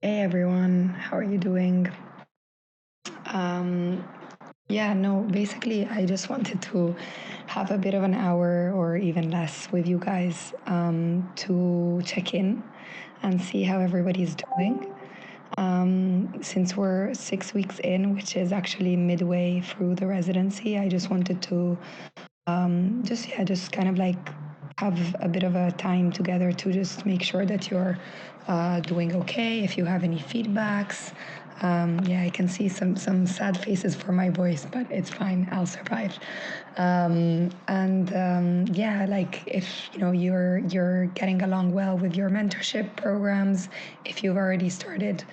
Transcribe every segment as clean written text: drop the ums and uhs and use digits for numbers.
Hey everyone, how are you doing? Um, basically, I just wanted to have a bit of an hour or even less with you guys to check in and see how everybody's doing. Since we're 6 weeks in, which is actually midway through the residency, I just wanted to just kind of like have a bit of a time together to just make sure that you're doing okay. If you have any feedbacks, I can see some sad faces for my voice, but it's fine. I'll survive. Like if you're getting along well with your mentorship programs, if you've already started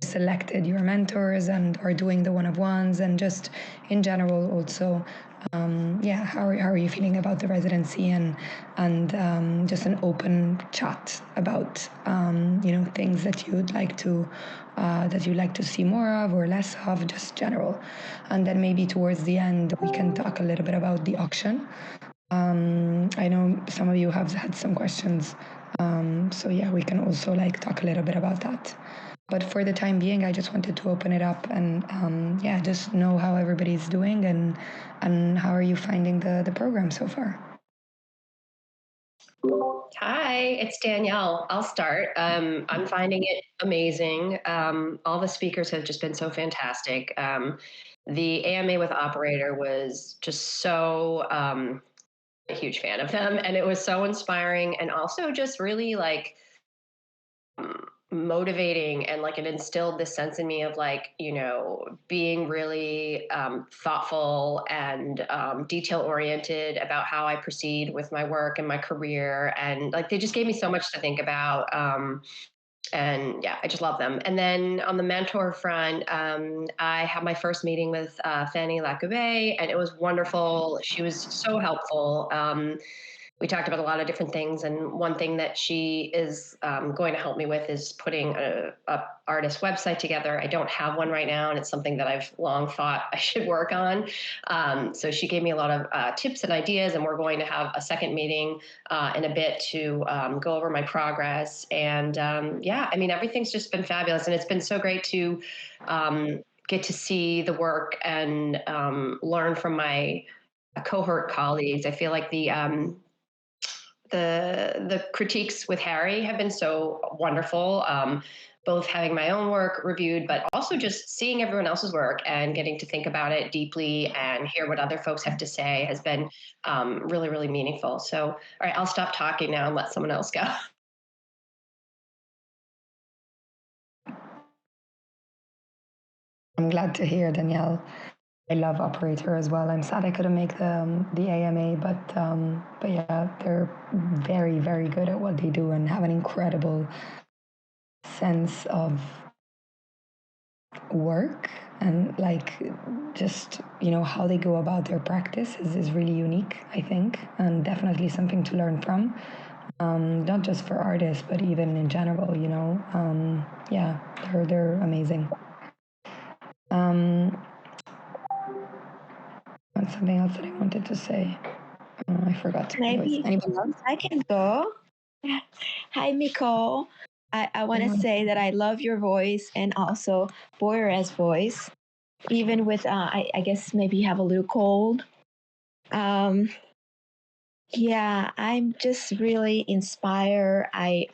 selected your mentors and are doing the one-of-ones, and just in general also how are you feeling about the residency, and just an open chat about things that you'd like to see more of or less of, just general. And then maybe towards the end we can talk a little bit about the auction. I know some of you have had some questions, so yeah, we can also like talk a little bit about that. But for the time being, I just wanted to open it up and just know how everybody's doing, and how are you finding the program so far? Hi, it's Danielle. I'll start. I'm finding it amazing. All the speakers have just been so fantastic. The AMA with Operator was just so a huge fan of them, and it was so inspiring, and also just really like motivating, and like it instilled this sense in me of like being really thoughtful and detail oriented about how I proceed with my work and my career, and like they just gave me so much to think about. And yeah, I just love them. And then on the mentor front, I had my first meeting with Fanny Lacoube, and it was wonderful. She was so helpful. We talked about a lot of different things, and one thing that she is going to help me with is putting a artist website together. I don't have one right now, and it's something that I've long thought I should work on. So she gave me a lot of tips and ideas, and we're going to have a second meeting in a bit to go over my progress. And I mean, everything's just been fabulous, and it's been so great to get to see the work and learn from my cohort colleagues. I feel like the critiques with Harry have been so wonderful. Both having my own work reviewed, but also just seeing everyone else's work and getting to think about it deeply and hear what other folks have to say has been really, really meaningful. So, all right, I'll stop talking now and let someone else go. I'm glad to hear, Danielle. I love Operator as well. I'm sad I couldn't make the AMA, but yeah, they're very, very good at what they do and have an incredible sense of work, and like just how they go about their practice is really unique, I think, and definitely something to learn from, not just for artists but even in general. Yeah, they're amazing. um and something else that I wanted to say, I forgot. Anyways, Maybe anybody else? I can go. Hi, Micol. I want to say that I love your voice and also Boyra's voice, even with, I guess maybe you have a little cold. Um, yeah, I'm just really inspired. I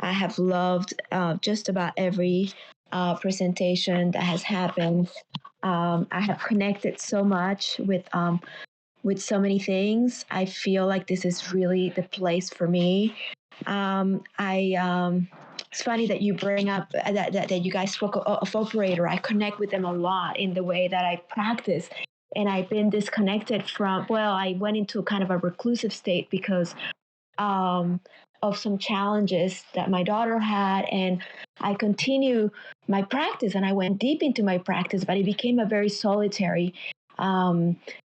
have loved just about every presentation that has happened. I have connected so much with so many things. I feel like this is really the place for me. It's funny that you bring up that you guys spoke of operator. I connect with them a lot in the way that I practice. And I've been disconnected from, well, I went into kind of a reclusive state because um, of some challenges that my daughter had. And I continue my practice and I went deep into my practice, but it became a very solitary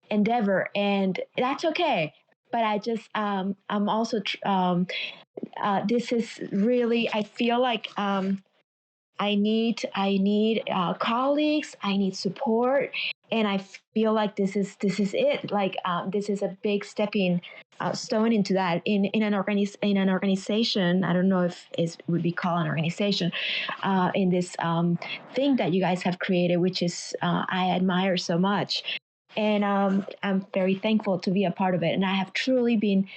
endeavor. And that's okay. But I'm also, this is really, I feel like I need colleagues, I need support, And I feel like this is it. Like this is a big stepping stone into that in an organization. I don't know if it would be called an organization in this thing that you guys have created, which is I admire so much, and I'm very thankful to be a part of it. And I have truly been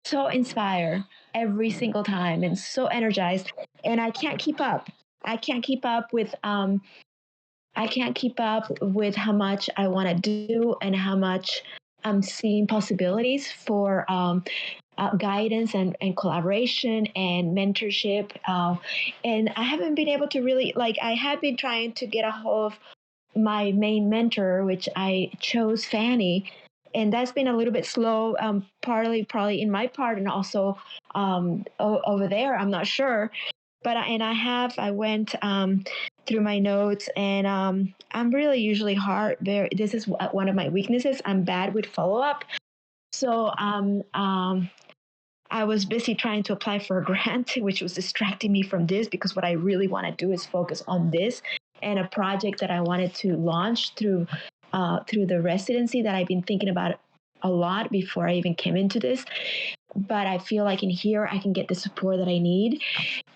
so inspired every single time and so energized, and I can't keep up. I can't keep up with how much I want to do and how much I'm seeing possibilities for guidance and collaboration and mentorship. And I haven't been able to really, like, I have been trying to get a hold of my main mentor, which I chose Fanny. And that's been a little bit slow, partly probably in my part and also over there. I'm not sure. But I went through my notes, and I'm really usually hard. This is one of my weaknesses. I'm bad with follow up. So I was busy trying to apply for a grant, which was distracting me from this, because what I really want to do is focus on this and a project that I wanted to launch through the residency that I've been thinking about a lot before I even came into this. But I feel like in here I can get the support that I need,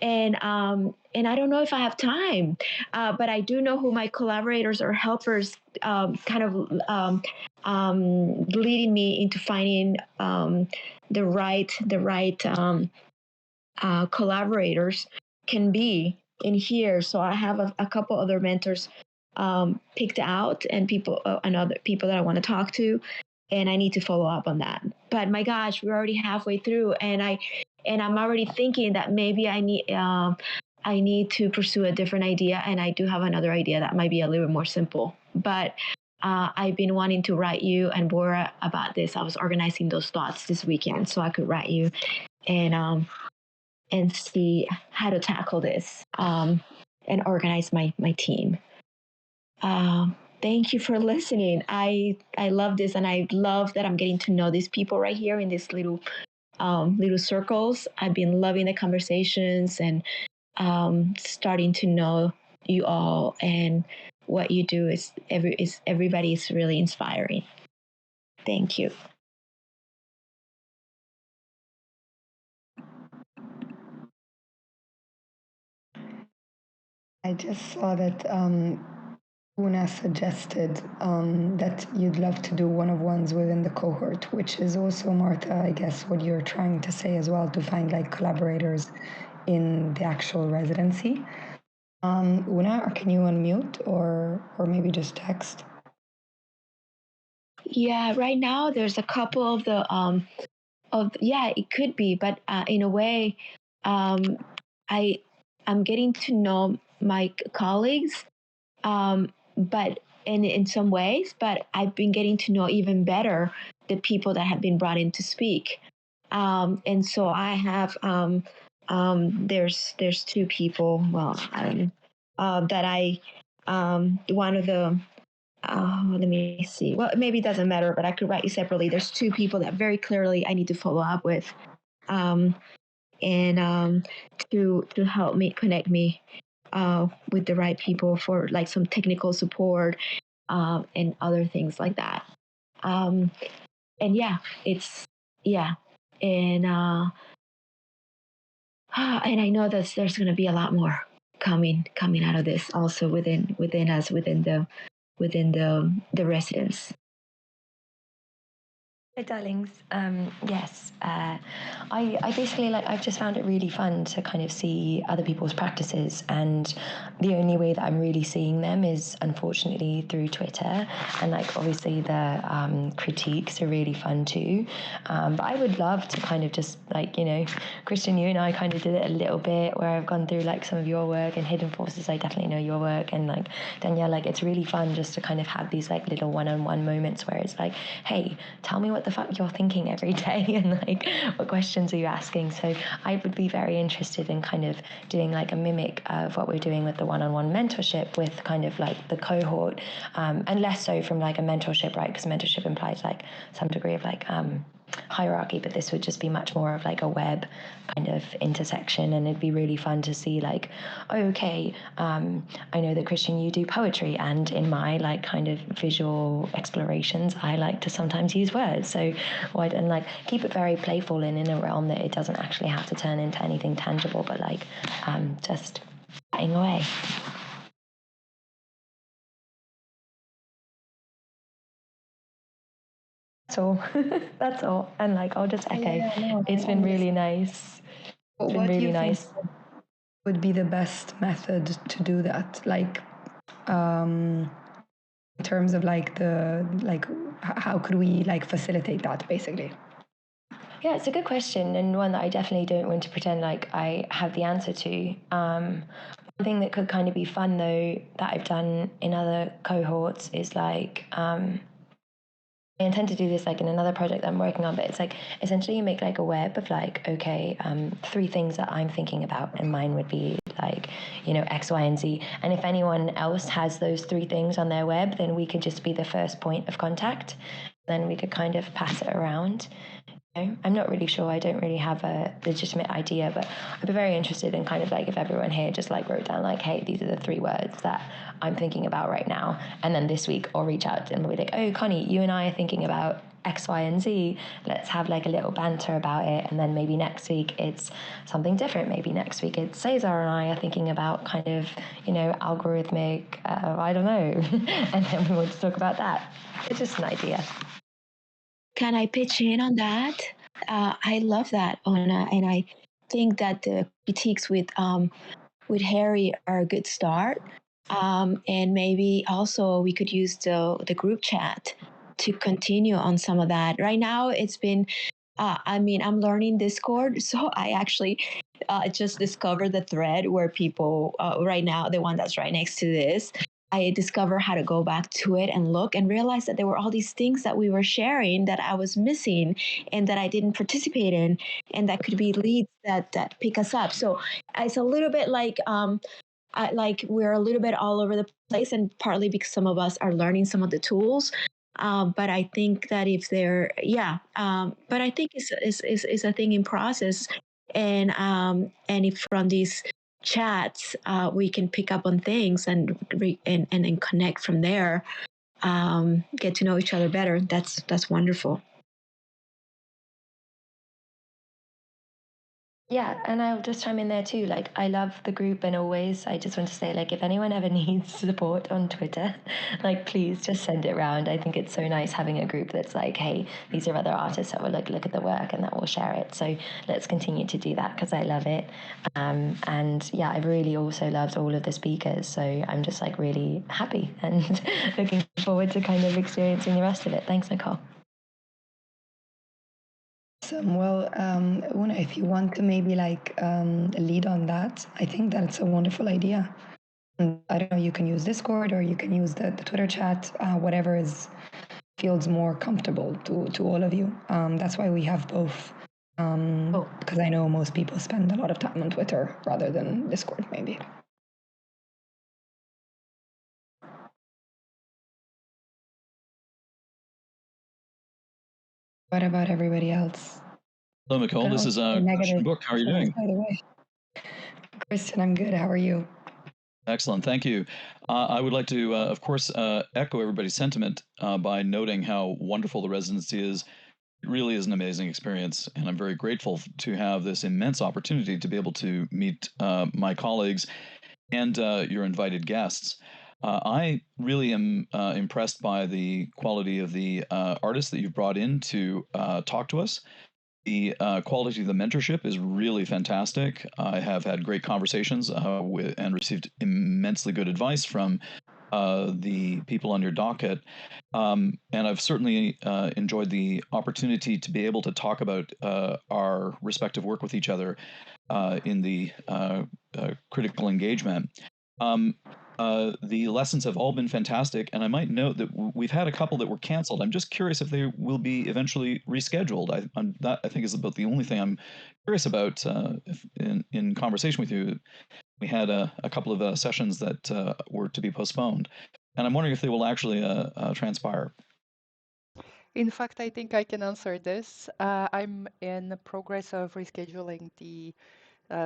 and I don't know if I have time, but I do know who my collaborators or helpers kind of leading me into finding the right collaborators can be in here. So I have a couple other mentors picked out, and other people that I want to talk to, and I need to follow up on that. But my gosh, we're already halfway through, and I'm already thinking that maybe I need to pursue a different idea, and I do have another idea that might be a little bit more simple. But I've been wanting to write you and Bora about this. I was organizing those thoughts this weekend so I could write you and see how to tackle this and organize my team. Thank you for listening. I love this, and I love that I'm getting to know these people right here in these little circles. I've been loving the conversations and starting to know you all, and what you do is everybody is really inspiring. Thank you. I just saw that Una suggested that you'd love to do one-of-ones within the cohort, which is also, Martha, I guess, what you're trying to say as well, to find like collaborators in the actual residency. Una, can you unmute or maybe just text? Yeah, right now there's a couple of the yeah, it could be, but in a way, I'm getting to know my colleagues, but in some ways, but I've been getting to know even better the people that have been brought in to speak, and so I have there's two people. Well, that I one of the let me see. Well, maybe it doesn't matter, but I could write you separately. There's two people that very clearly I need to follow up with, and to help me connect me with the right people for like some technical support and other things like that. And yeah, it's yeah, and I know that there's going to be a lot more coming out of this also within us within the residents. Hi, darlings. Yes, I basically I've just found it really fun to kind of see other people's practices, and the only way that I'm really seeing them is unfortunately through Twitter, and obviously the critiques are really fun too. But I would love to kind of just Christian, you and I kind of did it a little bit where I've gone through some of your work, and Hidden Forces, I definitely know your work, and Danielle, it's really fun just to kind of have these little one-on-one moments where it's hey, tell me what the fuck you're thinking every day, and what questions are you asking. So I would be very interested in kind of doing a mimic of what we're doing with the one-on-one mentorship with kind of the cohort, and less so from a mentorship, right? Because mentorship implies some degree of hierarchy, but this would just be much more of like a web kind of intersection. And it'd be really fun to see like, oh, okay, I know that Christian, you do poetry, and in my like kind of visual explorations, I like to sometimes use words. So and like keep it very playful and in a realm that it doesn't actually have to turn into anything tangible, but like just chatting away. That's all. That's all. And like, I'll just echo. Yeah, no, It's been really nice. It's been what do really you think nice. would be the best method to do that? Like, in terms of like how could we like facilitate that basically? Yeah, it's a good question, and one that I definitely don't want to pretend like I have the answer to. One thing that could kind of be fun though that I've done in other cohorts is like I intend to do this like in another project that I'm working on, but it's like essentially you make like a web of like, okay, 3 things that I'm thinking about, and mine would be like, you know, X, Y, and Z. And if anyone else has those 3 things on their web, then we could just be the first point of contact. Then we could kind of pass it around. I'm not really sure. I don't really have a legitimate idea, but I'd be very interested in kind of like if everyone here just like wrote down like, hey, these are the 3 words that I'm thinking about right now. And then this week I'll reach out and be like, oh, Connie, you and I are thinking about X, Y, and Z. Let's have like a little banter about it. And then maybe next week it's something different. Maybe next week it's Cesar and I are thinking about kind of, you know, algorithmic, I don't know. And then we want to talk about that. It's just an idea. Can I pitch in on that? I love that, Ona, and I think that the critiques with Harry are a good start. And maybe also we could use the group chat to continue on some of that. Right now, it's been. I mean, I'm learning Discord, so I actually just discovered the thread where people right now, the one that's right next to this, I discovered how to go back to it and look and realize that there were all these things that we were sharing that I was missing and that I didn't participate in, and that could be leads that pick us up. So it's a little bit like like we're a little bit all over the place, and partly because some of us are learning some of the tools. But I think that if they're but I think it's a thing in process, and if from these chats we can pick up on things and then connect from there, get to know each other better. That's wonderful. Yeah, and I'll just chime in there too. Like, I love the group, and always, I just want to say, like, if anyone ever needs support on Twitter, like, please just send it around. I think it's so nice having a group that's like, hey, these are other artists that will like look at the work and that will share it. So let's continue to do that because I love it. And yeah, I've really also loved all of the speakers. So I'm just like really happy and looking forward to kind of experiencing the rest of it. Thanks, Nicole. Well, Una, if you want to maybe like lead on that, I think that's a wonderful idea. And I don't know, you can use Discord or you can use the Twitter chat, whatever feels more comfortable to all of you. That's why we have both. Because I know most people spend a lot of time on Twitter rather than Discord, maybe. What about everybody else? Hello, Micol. This is Christian Book. How are you doing? By the way, Christian, I'm good. How are you? Excellent. Thank you. I would like to, of course, echo everybody's sentiment by noting how wonderful the residency is. It really is an amazing experience, and I'm very grateful to have this immense opportunity to be able to meet my colleagues and your invited guests. I really am impressed by the quality of the artists that you've brought in to talk to us. The quality of the mentorship is really fantastic. I have had great conversations with and received immensely good advice from the people on your docket. And I've certainly enjoyed the opportunity to be able to talk about our respective work with each other in the critical engagement. The lessons have all been fantastic, and I might note that we've had a couple that were canceled. I'm just curious if they will be eventually rescheduled. I think is about the only thing I'm curious about if in conversation with you. We had a couple of sessions that were to be postponed, and I'm wondering if they will actually transpire. In fact, I think I can answer this. I'm in the progress of rescheduling the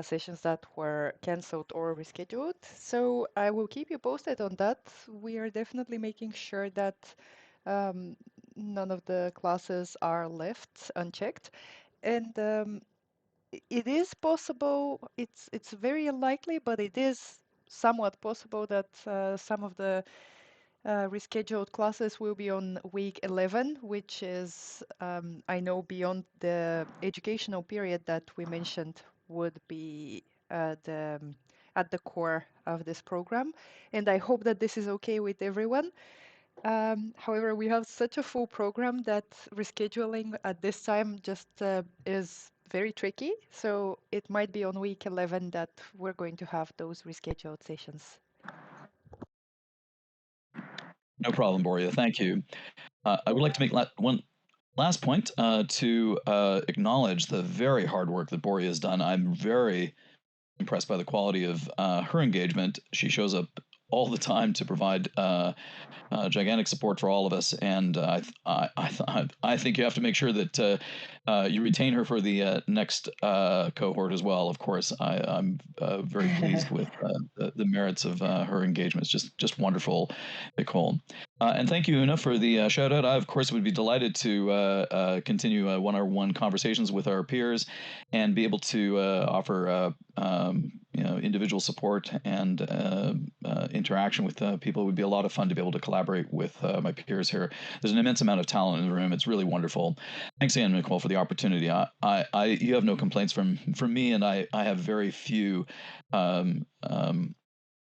sessions that were canceled or rescheduled. So I will keep you posted on that. We are definitely making sure that um, none of the classes are left unchecked. And it is possible, it's very unlikely, but it is somewhat possible that some of the rescheduled classes will be on week 11, which is, I know, beyond the educational period that we mentioned would be at the core of this program. And I hope that this is okay with everyone. However, we have such a full program that rescheduling at this time just is very tricky. So it might be on week 11 that we're going to have those rescheduled sessions. No problem, Boria. Thank you. I would like to make one last point to acknowledge the very hard work that Boria has done. I'm very impressed by the quality of her engagement. She shows up all the time to provide gigantic support for all of us, and I think you have to make sure that you retain her for the next cohort as well. Of course, I'm very pleased with the merits of her engagement. It's just wonderful, Micol. And thank you, Una, for the shout out. I, of course, would be delighted to continue one-on-one conversations with our peers and be able to offer individual support and interaction with people. It would be a lot of fun to be able to collaborate with my peers here. There's an immense amount of talent in the room. It's really wonderful. Thanks again, Micol, for the opportunity. You have no complaints from me, and I have very few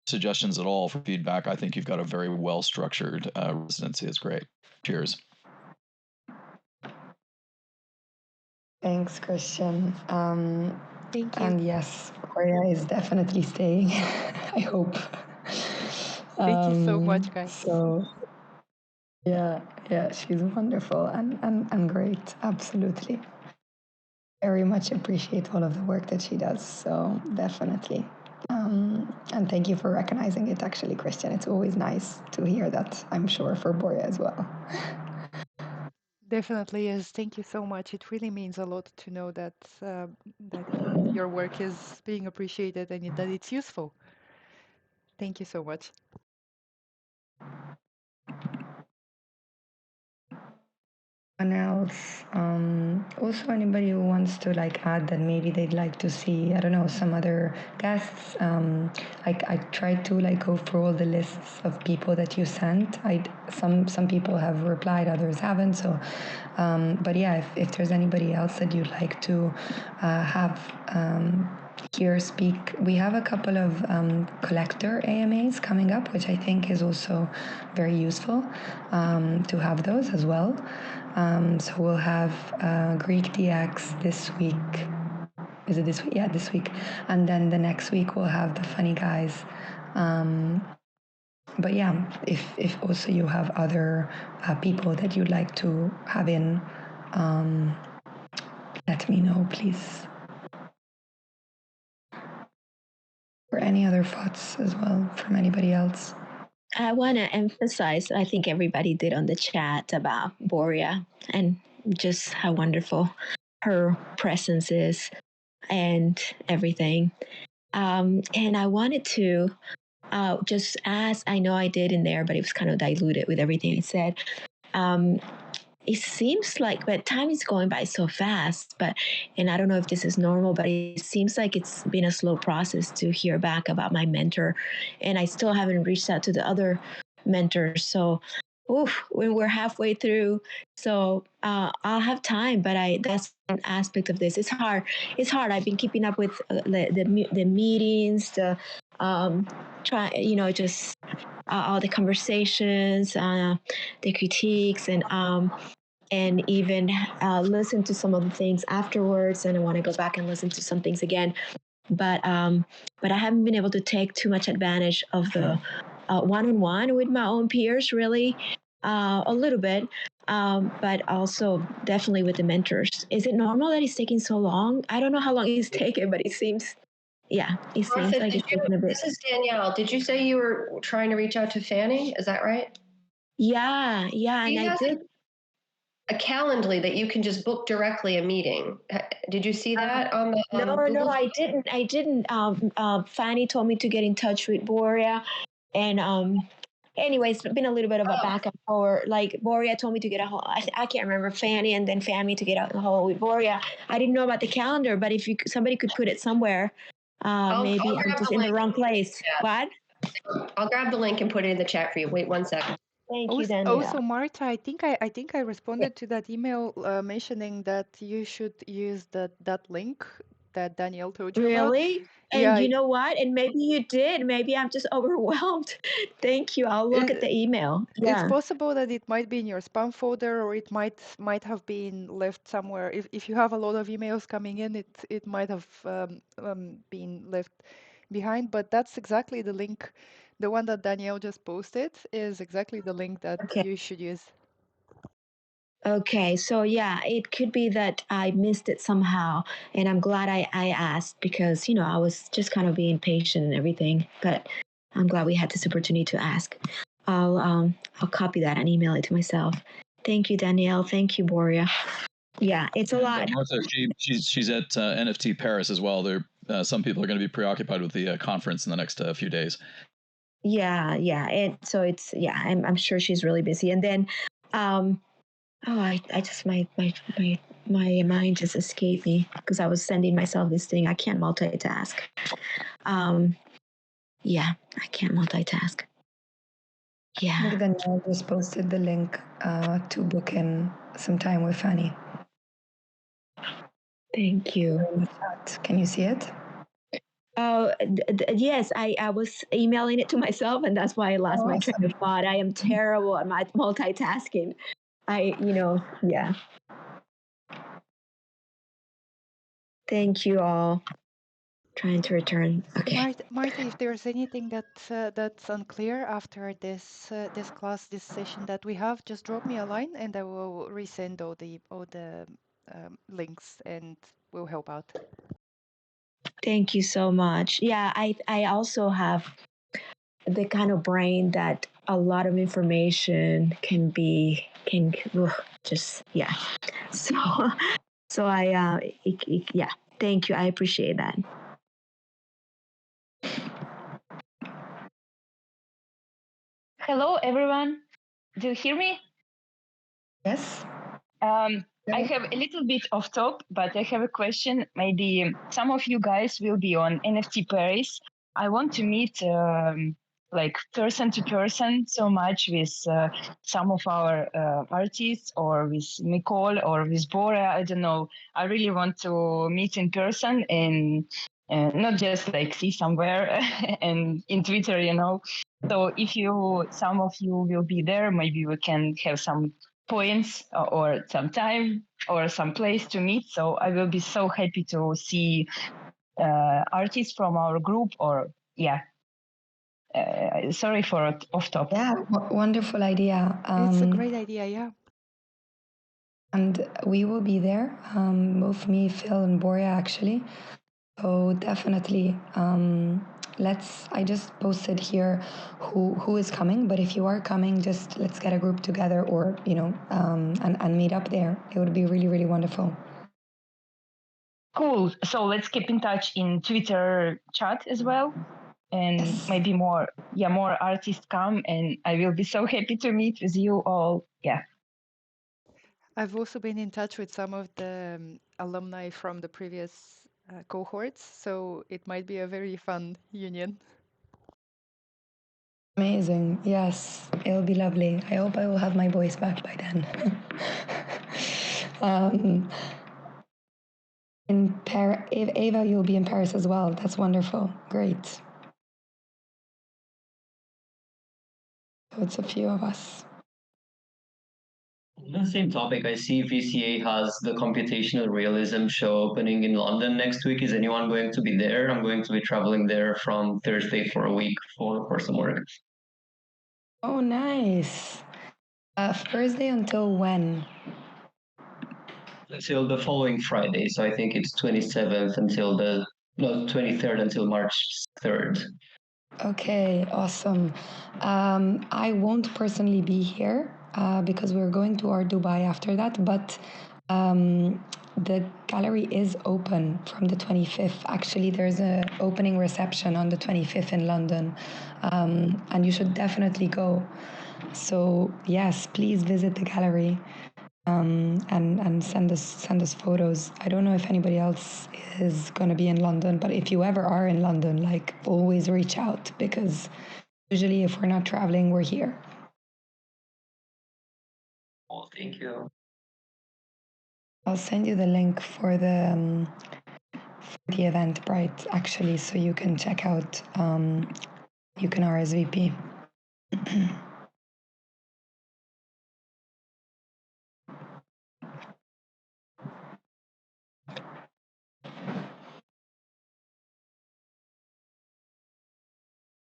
suggestions at all for feedback. I think you've got a very well structured residency. It's great. Cheers. Thanks, Christian. Thank you. And yes, Gloria is definitely staying. I hope. Thank you so much, guys. So yeah, she's wonderful and great. Absolutely. Very much appreciate all of the work that she does. So definitely. And thank you for recognizing it, actually, Christian. It's always nice to hear that, I'm sure, for Boria as well. Definitely is. Thank you so much. It really means a lot to know that that your work is being appreciated and that it's useful. Thank you so much. Anyone else? Also, anybody who wants to add that maybe they'd like to see, I don't know, some other guests. I tried to go through all the lists of people that you sent. Some people have replied, others haven't. So, but yeah, if there's anybody else that you'd like to have here speak, we have a couple of collector AMAs coming up, which I think is also very useful to have those as well. So we'll have Greek DX this week. Is it this week? Yeah, this week. And then the next week we'll have the funny guys. But yeah, if also you have other people that you'd like to have in, let me know, please. Or any other thoughts as well from anybody else? I want to emphasize, I think everybody did on the chat about Boria and just how wonderful her presence is and everything. And I wanted to just ask, I know I did in there, but it was kind of diluted with everything I said. It seems like, but time is going by so fast, and I don't know if this is normal, but it seems like it's been a slow process to hear back about my mentor. And I still haven't reached out to the other mentors. So, when we're halfway through, so I'll have time, but that's an aspect of this. It's hard. I've been keeping up with the meetings, the just all the conversations, the critiques, and even listen to some of the things afterwards. And I want to go back and listen to some things again. But I haven't been able to take too much advantage of the one-on-one with my own peers, really, a little bit. But also definitely with the mentors. Is it normal that it's taking so long? I don't know how long it's taken, but it seems like it's taking a bit. This is Danielle. Did you say you were trying to reach out to Fanny? Is that right? Yeah. And I did. a Calendly that you can just book directly a meeting. Did you see that on the No, Google? I didn't. Fanny told me to get in touch with Boria, and anyway, it's been a little bit of a back and forth. Like Boria told me to get a hold. I can't remember Fanny, and then Fanny to get a hold with Boria. I didn't know about the calendar, but if somebody could put it somewhere, maybe I'll I'm just in the wrong place. What? I'll grab the link and put it in the chat for you. Wait 1 second. Thank you, Danielle. Also, Marta, I think I responded to that email mentioning that you should use that link that Danielle told you about. Really? And Yeah, you know what? And maybe you did. Maybe I'm just overwhelmed. Thank you. I'll look at the email. It's Yeah. possible that it might be in your spam folder, or it might have been left somewhere. If you have a lot of emails coming in, it might have been left behind. But that's exactly the link. The one that Danielle just posted is exactly the link that you should use. Okay, so yeah, it could be that I missed it somehow, and I'm glad I asked because I was just kind of being patient and everything. But I'm glad we had this opportunity to ask. I'll copy that and email it to myself. Thank you, Danielle. Thank you, Boria. Yeah, it's a lot. Martha, she's at NFT Paris as well. There, some people are going to be preoccupied with the conference in the next few days. Yeah, and so I'm sure she's really busy. And then, I just my mind just escaped me because I was sending myself this thing. I can't multitask. Yeah, I can't multitask. Yeah. I think Danielle just posted the link to book in some time with Fanny. Thank you. Can you see it? Oh, yes, I was emailing it to myself, and that's why I lost my train of thought. I am terrible at multitasking. Yeah. Thank you all. Trying to return. Okay. Marta, if there's anything that's unclear after this class, this session that we have, just drop me a line, and I will resend all the links, and we'll help out. Thank you so much. Yeah, I also have the kind of brain that a lot of information can just yeah. So I yeah. Thank you. I appreciate that. Hello, everyone. Do you hear me? Yes. I have a little bit off top, but I have a question. Maybe some of you guys will be on NFT Paris. I want to meet like person to person so much with some of our artists, or with Micol, or with Bora. I don't know. I really want to meet in person and not just like see somewhere and in Twitter, So if some of you will be there, maybe we can have some points or some time or some place to meet. So I will be so happy to see artists from our group, or sorry for off topic. Yeah, wonderful idea. It's a great idea, yeah. And we will be there, both me, Phil, and Boria, actually. So definitely, I just posted here who is coming, but if you are coming, just let's get a group together, or, and meet up there. It would be really, really wonderful. Cool. So let's keep in touch in Twitter chat as well. And maybe more artists come, and I will be so happy to meet with you all. Yeah. I've also been in touch with some of the alumni from the previous cohorts, so it might be a very fun union. Amazing. Yes, it'll be lovely. I hope I will have my voice back by then. Ava, you'll be in Paris as well. That's wonderful. Great. So it's a few of us. On the same topic, I see VCA has the computational realism show opening in London next week. Is anyone going to be there? I'm going to be traveling there from Thursday for a week for some work. Oh, nice. Thursday until when? Until the following Friday. So I think it's 23rd until March 3rd. Okay, awesome. I won't personally be here, because we're going to our Dubai after that. But the gallery is open from the 25th. Actually, there's an opening reception on the 25th in London, and you should definitely go. So yes, please visit the gallery, and send us photos. I don't know if anybody else is going to be in London, but if you ever are in London, like always reach out, because usually if we're not traveling, we're here. Oh, thank you. I'll send you the link for the Eventbrite, actually, so you can check out. You can RSVP.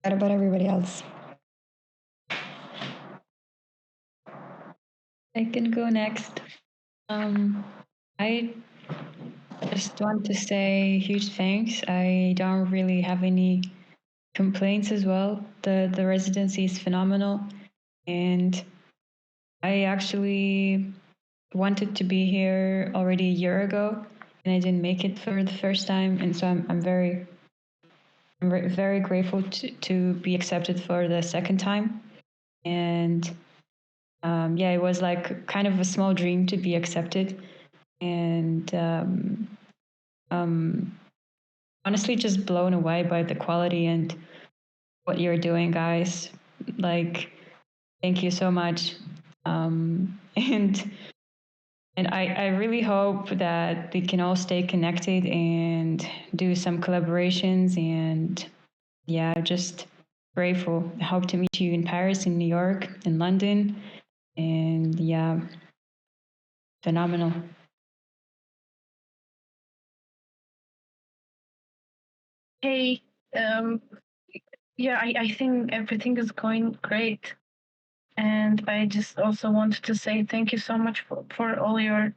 What about everybody else? I can go next. I just want to say huge thanks. I don't really have any complaints as well. The residency is phenomenal, and I actually wanted to be here already a year ago, and I didn't make it for the first time, and so I'm very grateful to be accepted for the second time. And yeah, it was like kind of a small dream to be accepted, and honestly just blown away by the quality and what you're doing, guys. Like, thank you so much. And I really hope that we can all stay connected and do some collaborations. And yeah, just grateful. I hope to meet you in Paris, in New York, in London. And yeah, phenomenal. Hey, yeah, I think everything is going great. And I just also wanted to say thank you so much for all your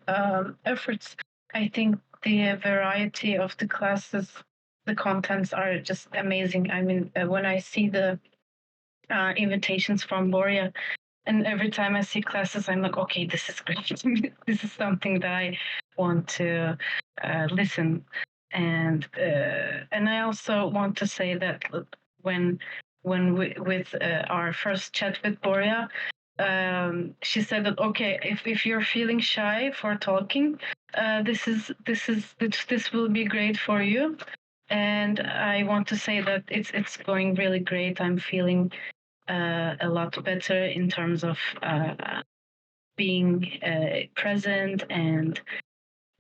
efforts. I think the variety of the classes, the contents are just amazing. I mean, when I see the invitations from Boria, and every time I see classes, I'm like, okay, this is great. This is something that I want to listen. And I also want to say that when we, with our first chat with Boria, she said that okay, if you're feeling shy for talking, this will be great for you. And I want to say that it's going really great. I'm feeling a lot better in terms of being present and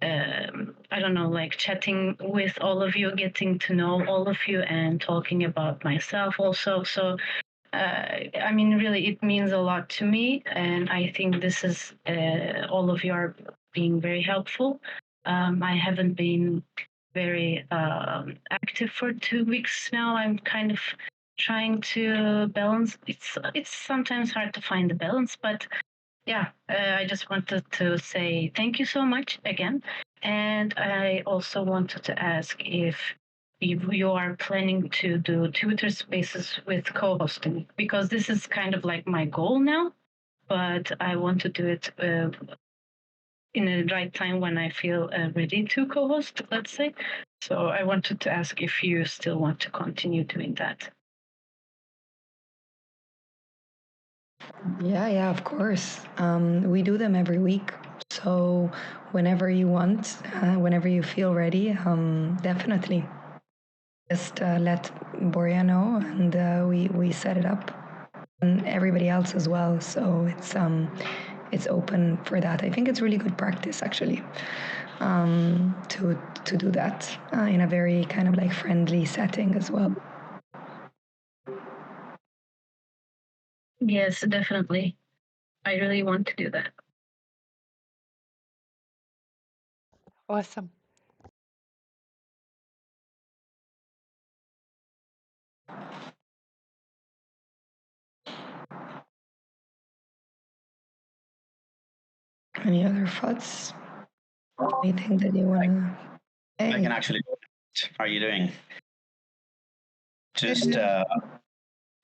I don't know, like chatting with all of you, getting to know all of you, and talking about myself also. So, I mean, really, it means a lot to me, and I think this is all of you are being very helpful. I haven't been very active for 2 weeks now. I'm kind of trying to balance. It's sometimes hard to find the balance, but yeah, I just wanted to say thank you so much again. And I also wanted to ask if you are planning to do Twitter spaces with co-hosting, because this is kind of like my goal now, but I want to do it in the right time when I feel ready to co-host, let's say. So I wanted to ask if you still want to continue doing that. Yeah, of course. We do them every week. So whenever you want, whenever you feel ready, definitely. Just let Boria know, and we set it up, and everybody else as well. So it's open for that. I think it's really good practice, actually, to do that in a very kind of like friendly setting as well. Yes, definitely. I really want to do that. Awesome. Any other thoughts? Anything that you want to say? I can actually. How are you doing? Just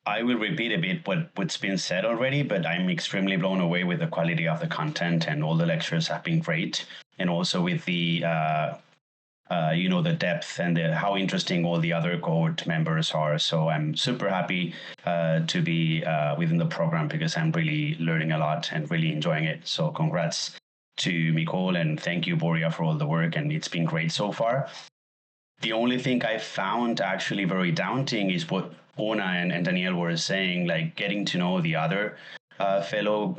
I will repeat a bit what's been said already, but I'm extremely blown away with the quality of the content, and all the lectures have been great, and also with the the depth and how interesting all the other cohort members are. So I'm super happy to be within the program, because I'm really learning a lot and really enjoying it. So congrats to Micol, and thank you, Boria, for all the work, and it's been great so far. The only thing I found actually very daunting is what Ona and Danielle were saying, like getting to know the other fellow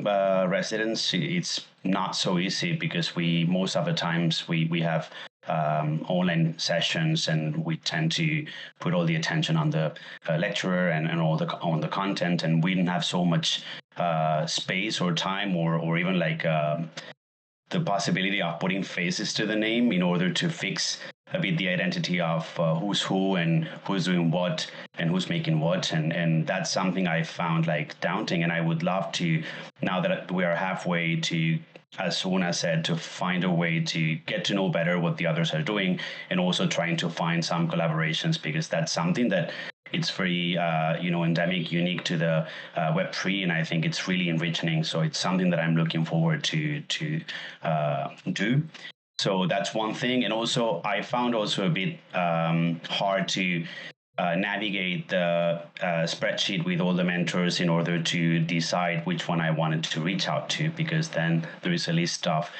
residents. It's not so easy, because most of the times we have online sessions, and we tend to put all the attention on the lecturer and all on the content, and we didn't have so much space or time, or even like the possibility of putting faces to the name in order to fix a bit the identity of who's who and who's doing what and who's making what, and that's something I found like daunting. And I would love to, now that we are halfway, to, as Una said, to find a way to get to know better what the others are doing, and also trying to find some collaborations, because that's something that it's very endemic, unique to the Web3, and I think it's really enriching. So it's something that I'm looking forward to do. So that's one thing. And also I found also a bit hard to navigate the spreadsheet with all the mentors in order to decide which one I wanted to reach out to, because then there is a list of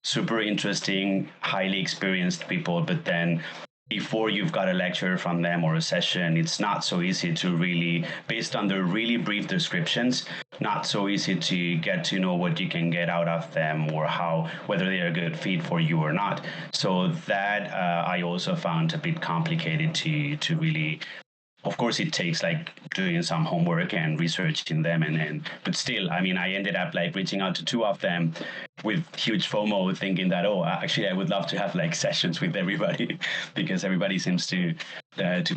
super interesting, highly experienced people, but then before you've got a lecture from them or a session, it's not so easy to really, based on the really brief descriptions, not so easy to get to know what you can get out of them, or whether they're a good fit for you or not. So that I also found a bit complicated to really. Of course, it takes like doing some homework and researching them, but still, I mean, I ended up like reaching out to two of them with huge FOMO, thinking that, oh, actually, I would love to have like sessions with everybody, because everybody seems to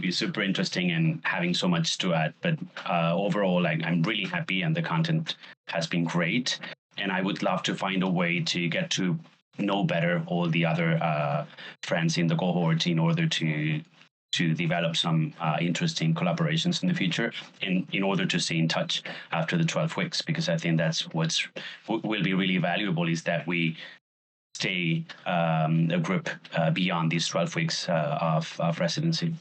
be super interesting and having so much to add. But overall, like, I'm really happy, and the content has been great, and I would love to find a way to get to know better all the other friends in the cohort, in order to develop some interesting collaborations in the future, in order to stay in touch after the 12 weeks, because I think that's what will be really valuable, is that we stay a group beyond these 12 weeks of residency.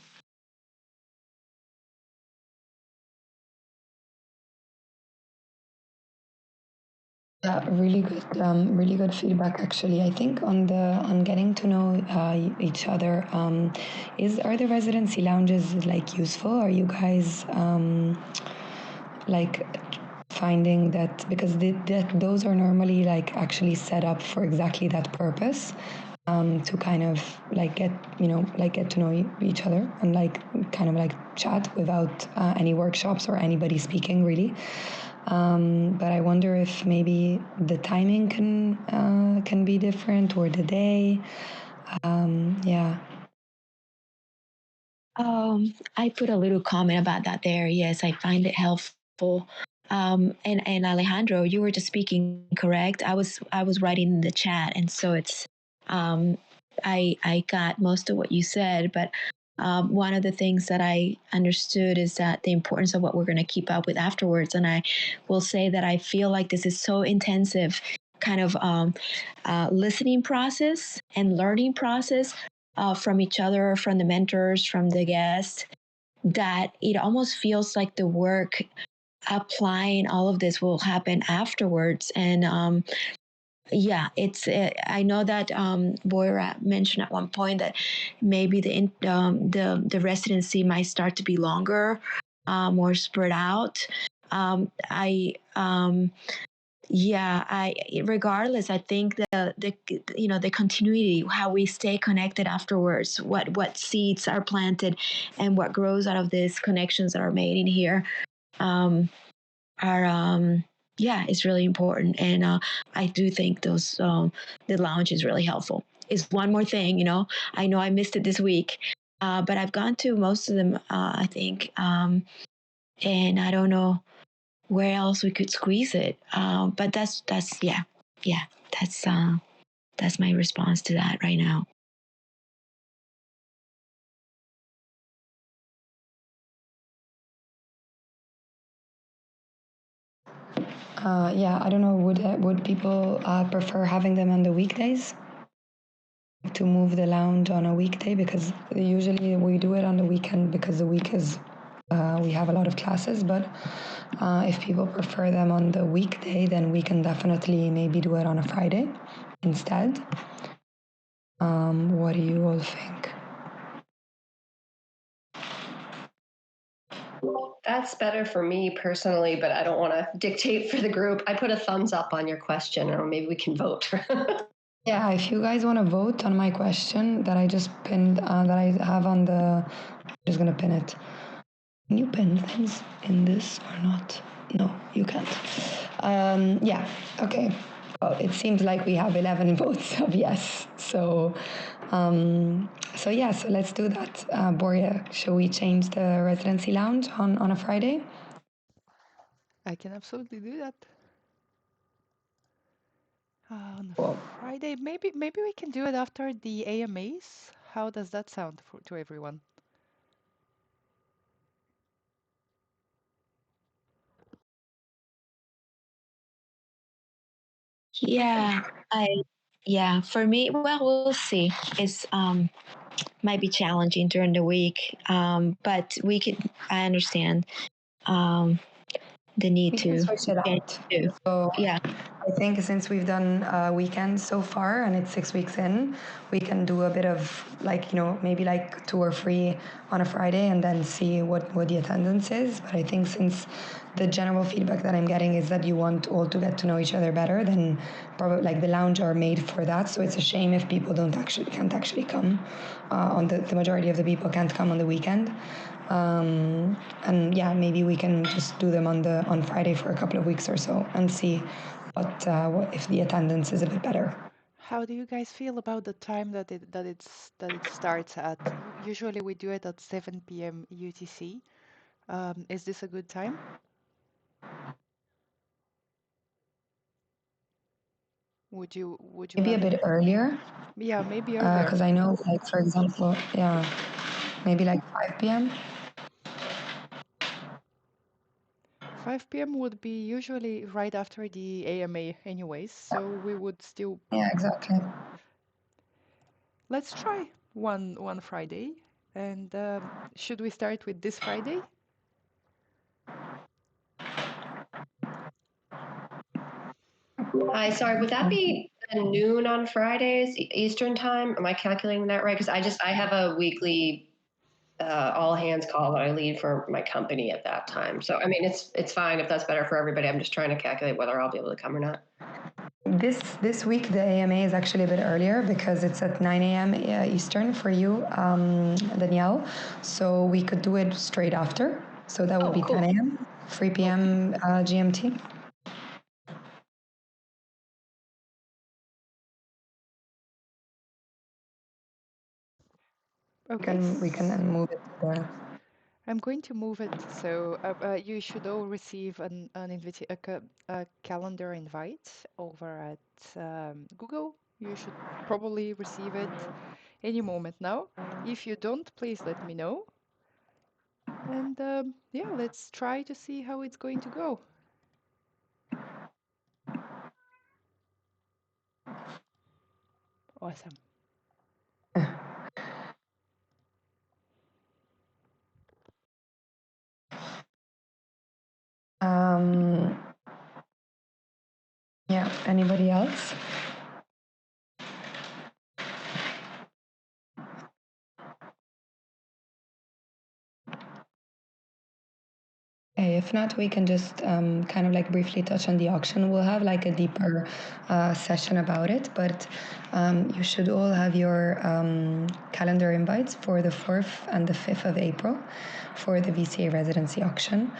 Yeah, really good feedback. Actually, I think on getting to know each other, are the residency lounges like useful? Are you guys like finding that, because those are normally like actually set up for exactly that purpose, to kind of like get to know each other, and like kind of like chat without any workshops or anybody speaking really. But I wonder if maybe the timing can be different, or the day. Yeah. I put a little comment about that there. Yes, I find it helpful. And Alejandro, you were just speaking, correct? I was writing in the chat, and so it's I got most of what you said, but one of the things that I understood is that the importance of what we're going to keep up with afterwards. And I will say that I feel like this is so intensive, kind of listening process and learning process from each other, from the mentors, from the guests, that it almost feels like the work applying all of this will happen afterwards. And yeah, it's. I know that Boira mentioned at one point that maybe the residency might start to be longer, more spread out. I yeah, I regardless, I think the continuity, how we stay connected afterwards, what seeds are planted, and what grows out of these connections that are made in here, are yeah, it's really important. And I do think the lounge is really helpful. Is one more thing, I know I missed it this week, but I've gone to most of them, I think, and I don't know where else we could squeeze it. But that's yeah, that's my response to that right now. Yeah, I don't know. Would people prefer having them on the weekdays? To move the lounge on a weekday, because usually we do it on the weekend because the week is we have a lot of classes. But if people prefer them on the weekday, then we can definitely maybe do it on a Friday instead. What do you all think? That's better for me personally, but I don't want to dictate for the group. I put a thumbs up on your question, or maybe we can vote. Yeah, if you guys want to vote on my question that I just pinned, that I have on the, I'm just gonna pin it. Can you pin things in this or not? No, you can't. Yeah, okay. Well, it seems like we have 11 votes of yes. So yeah, so let's do that. Boria, shall we change the residency lounge on a Friday? I can absolutely do that. On Cool. Friday, maybe we can do it after the AMAs. How does that sound to everyone? Yeah, for me, well, we'll see. It's might be challenging during the week, but I understand the need We can to switch it out. So yeah. I think since we've done weekends so far and it's 6 weeks in, we can do a bit of like, maybe like 2 or 3 on a Friday and then see what the attendance is. But I think since the general feedback that I'm getting is that you want all to get to know each other better, then probably like the lounge are made for that. So it's a shame if people can't actually come. The majority of the people can't come on the weekend. And yeah, maybe we can just do them on Friday for a couple of weeks or so and see what if the attendance is a bit better. How do you guys feel about the time that it starts at? Usually we do it at 7 p.m. UTC. Is this a good time? Would you Maybe a rather? bit earlier, Yeah, maybe earlier. because I know, like for example, yeah, maybe like 5 p.m. 5 p.m. would be usually right after the AMA anyways, so we would still. Yeah, exactly. Let's try one Friday. And should we start with this Friday? Hi, sorry, would that be noon on Fridays, Eastern time? Am I calculating that right? Because I have a weekly all hands call that I lead for my company at that time. So I mean, it's fine if that's better for everybody. I'm just trying to calculate whether I'll be able to come or not. This week the AMA is actually a bit earlier because it's at 9 a.m. Eastern for you, Danielle. So we could do it straight after. So that would be cool. 10 a.m., 3 p.m. GMT. Okay. We can move it there. I'm going to move it. So you should all receive a calendar invite over at Google. You should probably receive it any moment now. If you don't, please let me know. And yeah, let's try to see how it's going to go. Awesome. Yeah, anybody else? Okay, if not, we can just kind of like briefly touch on the auction. We'll have like a deeper session about it, but you should all have your calendar invites for the 4th and the 5th of April for the VCA Residency auction.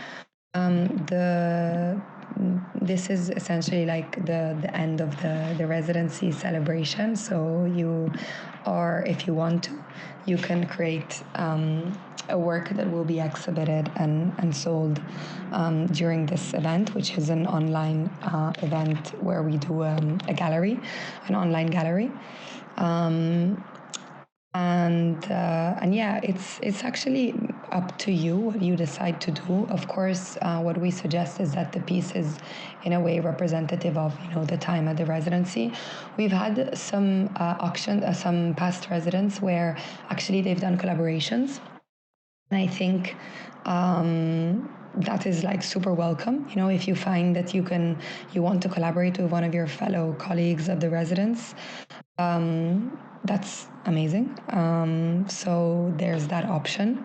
This is essentially like the end of the residency celebration. So you are, if you want to, you can create a work that will be exhibited and sold during this event, which is an online event where we do a gallery, an online gallery. And yeah, it's actually up to you what you decide to do. Of course, what we suggest is that the piece is in a way representative of the time at the residency. We've had some some past residents where actually they've done collaborations, and I think that is like super welcome. If you find that you want to collaborate with one of your fellow colleagues of the residence, that's amazing. So there's that option.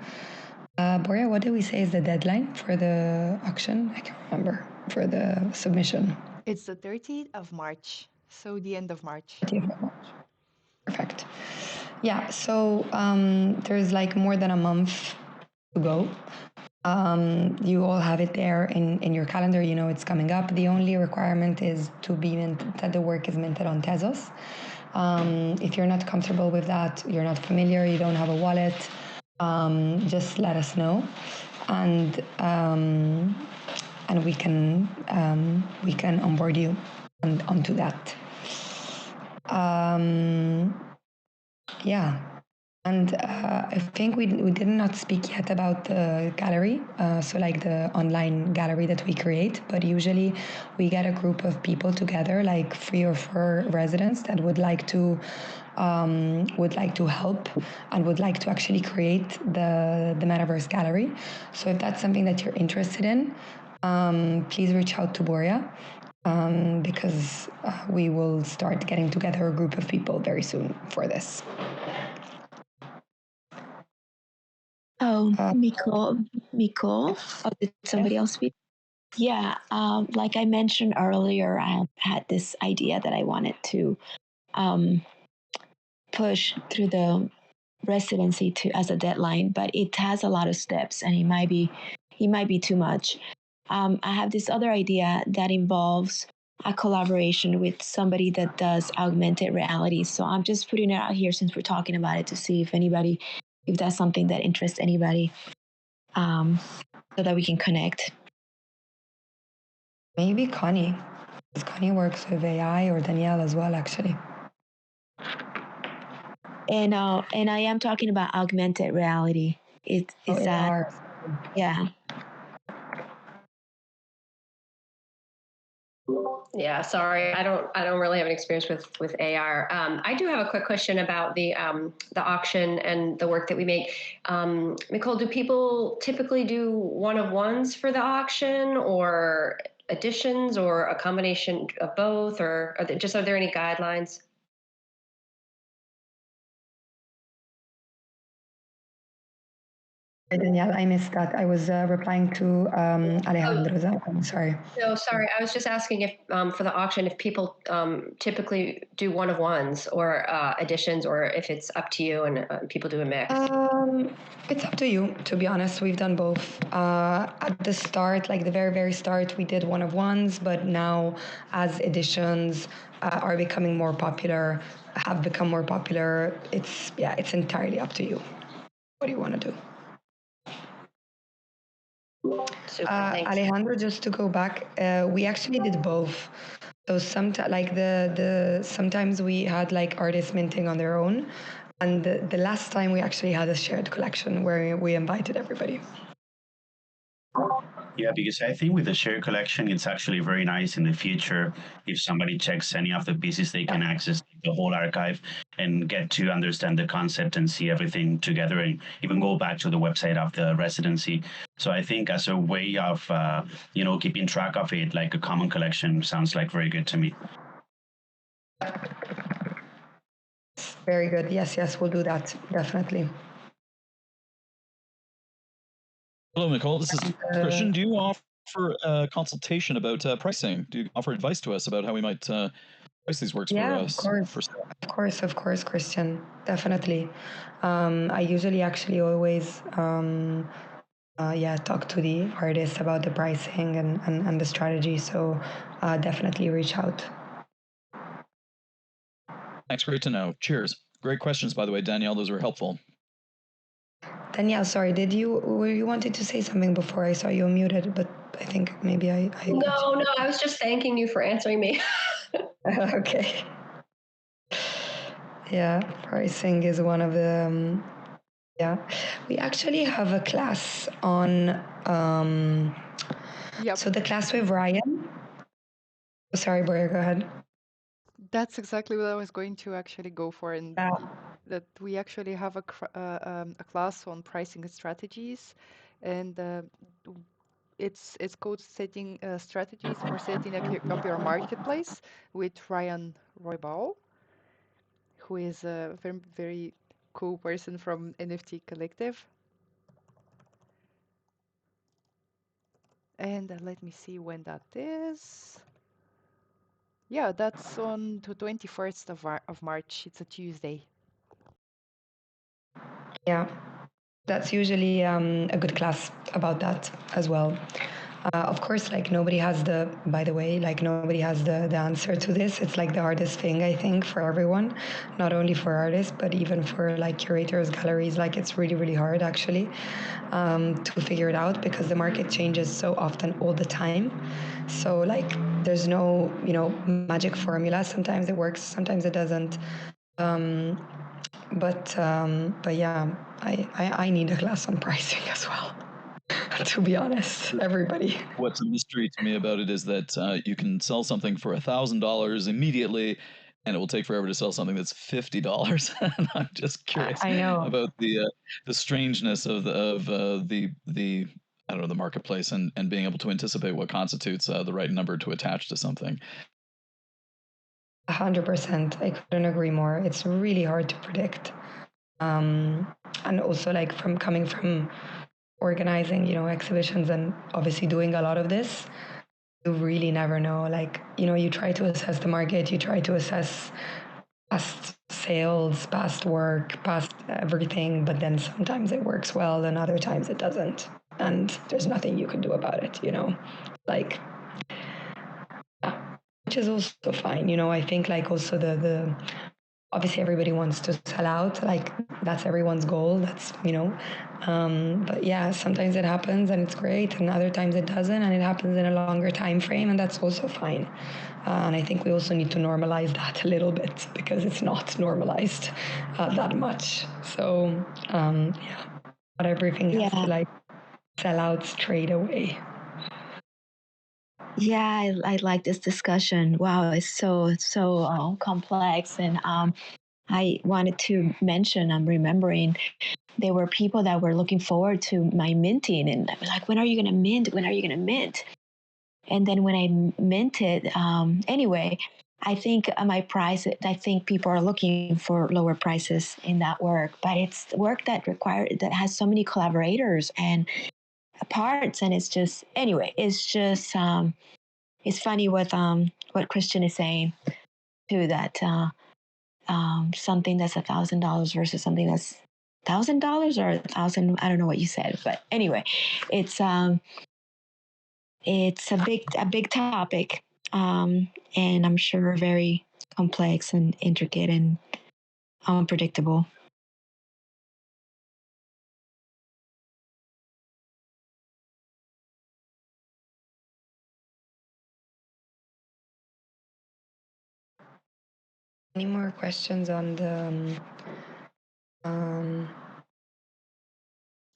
Boria, what did we say is the deadline for the auction? I can't remember, for the submission. It's the 30th of March, so the end of March. 30th of March. Perfect. Yeah, so there's like more than a month to go. You all have it there in your calendar. It's coming up. The only requirement is that the work is minted on Tezos. If you're not comfortable with that, you're not familiar, you don't have a wallet, just let us know, and we can onboard you onto that. Yeah. And I think we did not speak yet about the gallery, so like the online gallery that we create. But usually we get a group of people together, like 3 or 4 residents that would like to help and would like to actually create the Metaverse gallery. So if that's something that you're interested in, please reach out to Boria. Because we will start getting together a group of people very soon for this. Oh, Micol, oh, did somebody else speak? Yeah, like I mentioned earlier, I had this idea that I wanted to push through the residency as a deadline, but it has a lot of steps, and it might be too much. I have this other idea that involves a collaboration with somebody that does augmented reality. So I'm just putting it out here since we're talking about it to see if that's something that interests anybody, so that we can connect. Maybe Connie, because Connie works with AI, or Danielle as well, actually. And I am talking about augmented reality. It's AR. Yeah. Yeah, sorry, I don't really have an experience with AR. I do have a quick question about the auction and the work that we make. Micol, do people typically do one-of-ones for the auction, or editions, or a combination of both, or are there any guidelines? Danielle, I missed that. I was replying to Alejandro's. I'm sorry. No, sorry. I was just asking if for the auction, if people typically do one-of-ones or editions, or if it's up to you and people do a mix. It's up to you, to be honest. We've done both. At the start, like the very, very start, we did one-of-ones, but now as editions are becoming more popular, have become more popular, it's entirely up to you. What do you want to do? Super, thanks. Alejandro, just to go back, we actually did both. So sometimes we had like artists minting on their own, and the last time we actually had a shared collection where we invited everybody. Yeah, because I think with the shared collection, it's actually very nice in the future. If somebody checks any of the pieces, they can access the whole archive and get to understand the concept and see everything together, and even go back to the website of the residency. So I think as a way of, keeping track of it, like a common collection sounds like very good to me. Very good. Yes, we'll do that, definitely. Hello, Micol. This is Christian. Do you offer a consultation about pricing? Do you offer advice to us about how we might price these works for us? Of course, Christian. Definitely. I usually actually always talk to the artists about the pricing and the strategy. So definitely reach out. Thanks. Great to know. Cheers. Great questions, by the way, Danielle. Those were helpful. Danielle, sorry, were you wanted to say something before? I saw you muted, but I think maybe I No, I was just thanking you for answering me. Okay. Yeah, pricing is one of the Yeah, we actually have a class on. Yep. So the class with Ryan. Oh, sorry, Boyer, go ahead. That's exactly what I was going to actually go for, and that we actually have a class on pricing strategies, and it's called setting strategies for setting up your marketplace with Ryan Roybal, who is a very, very cool person from NFT Collective. And let me see when that is. Yeah, that's on the 21st of March. It's a Tuesday. Yeah, that's usually a good class about that as well. Of course, like nobody has by the way, like nobody has the answer to this. It's like the hardest thing, I think, for everyone, not only for artists, but even for like curators, galleries. Like it's really, really hard actually to figure it out because the market changes so often all the time. So like there's no, magic formula. Sometimes it works, sometimes it doesn't. But yeah, I need a class on pricing as well. To be honest, everybody. What's a mystery to me about it is that you can sell something for $1,000 immediately, and it will take forever to sell something that's $50. And I'm just curious I know. about the strangeness of the I don't know, the marketplace and being able to anticipate what constitutes the right number to attach to something. 100%. I couldn't agree more. It's really hard to predict. And also like from coming from organizing, exhibitions and obviously doing a lot of this, you really never know. Like, you try to assess the market, you try to assess past sales, past work, past everything, but then sometimes it works well and other times it doesn't. And there's nothing you can do about it, Like, which is also fine. I think like also the obviously everybody wants to sell out, like that's everyone's goal, that's but yeah, sometimes it happens and it's great and other times it doesn't and it happens in a longer time frame and that's also fine. And I think we also need to normalize that a little bit because it's not normalized that much. So yeah, not everything has to like sell out straight away. Yeah, I like this discussion. Wow, it's so complex. And I wanted to mention, I'm remembering there were people that were looking forward to my minting and like, when are you going to mint? When are you going to mint? And then when I minted, anyway, I think my price, I think people are looking for lower prices in that work, but it's work that has so many collaborators and parts. And it's just, anyway, it's just, it's funny what Christian is saying too, that something that's $1,000 versus something that's $1,000 or 1,000. I don't know what you said, but anyway, it's a big topic, and I'm sure very complex and intricate and unpredictable. Any more questions on the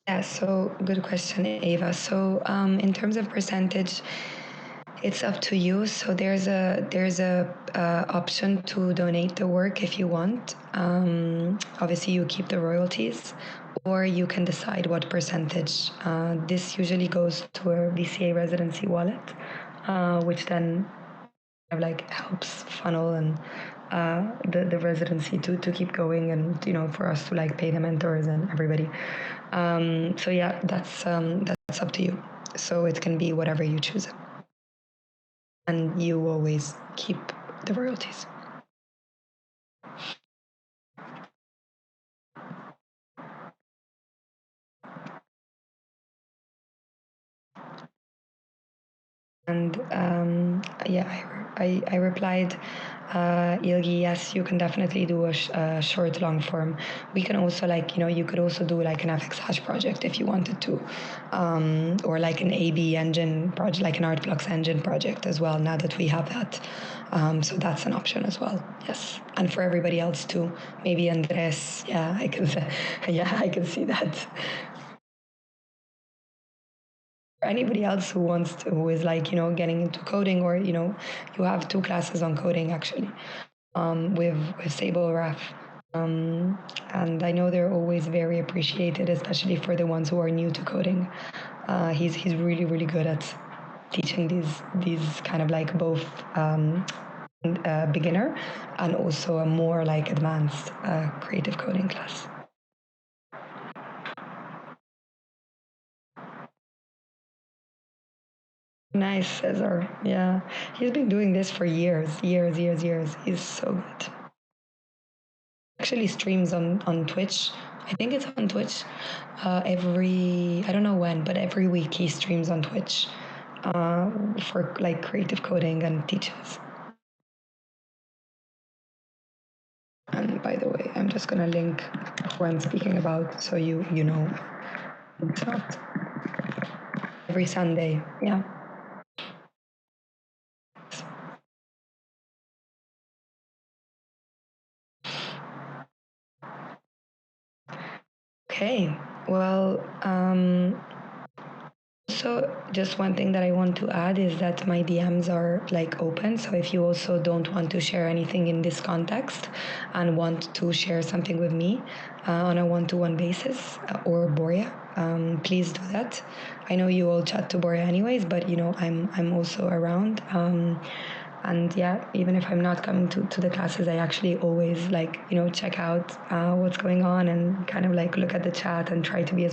yeah, so good question, Ava. So in terms of percentage, it's up to you. So there's a option to donate the work if you want. Obviously, you keep the royalties, or you can decide what percentage. This usually goes to a VCA residency wallet, which then like helps funnel and the residency to keep going and for us to like pay the mentors and everybody. So yeah, that's up to you. So it can be whatever you choose, and you always keep the royalties. And I replied, Ilgi, yes, you can definitely do a short long form. We can also you could also do like an FX hash project if you wanted to, or like an AB engine project, like an Artblocks engine project as well. Now that we have that, so that's an option as well. Yes, and for everybody else too. Maybe Andres. Yeah, I can. Yeah, I can see that. Anybody else who is getting into coding, or you have 2 classes on coding actually, with Sable Raf, and I know they're always very appreciated, especially for the ones who are new to coding. He's really good at teaching these kind of like both beginner and also a more like advanced creative coding class. Nice, Cesar. Yeah, he's been doing this for years. He's so good. Actually streams on Twitch. I think it's on Twitch. I don't know when, but every week he streams on Twitch for like creative coding and teaches. And by the way, I'm just gonna link who I'm speaking about so you know it's not every Sunday. Yeah. Okay. Well, so just one thing that I want to add is that my DMs are like open. So if you also don't want to share anything in this context and want to share something with me on a one-to-one basis, or Boria, please do that. I know you all chat to Boria anyways, but I'm also around. And yeah, even if I'm not coming to the classes, I actually always check out what's going on and kind of like look at the chat and try to be as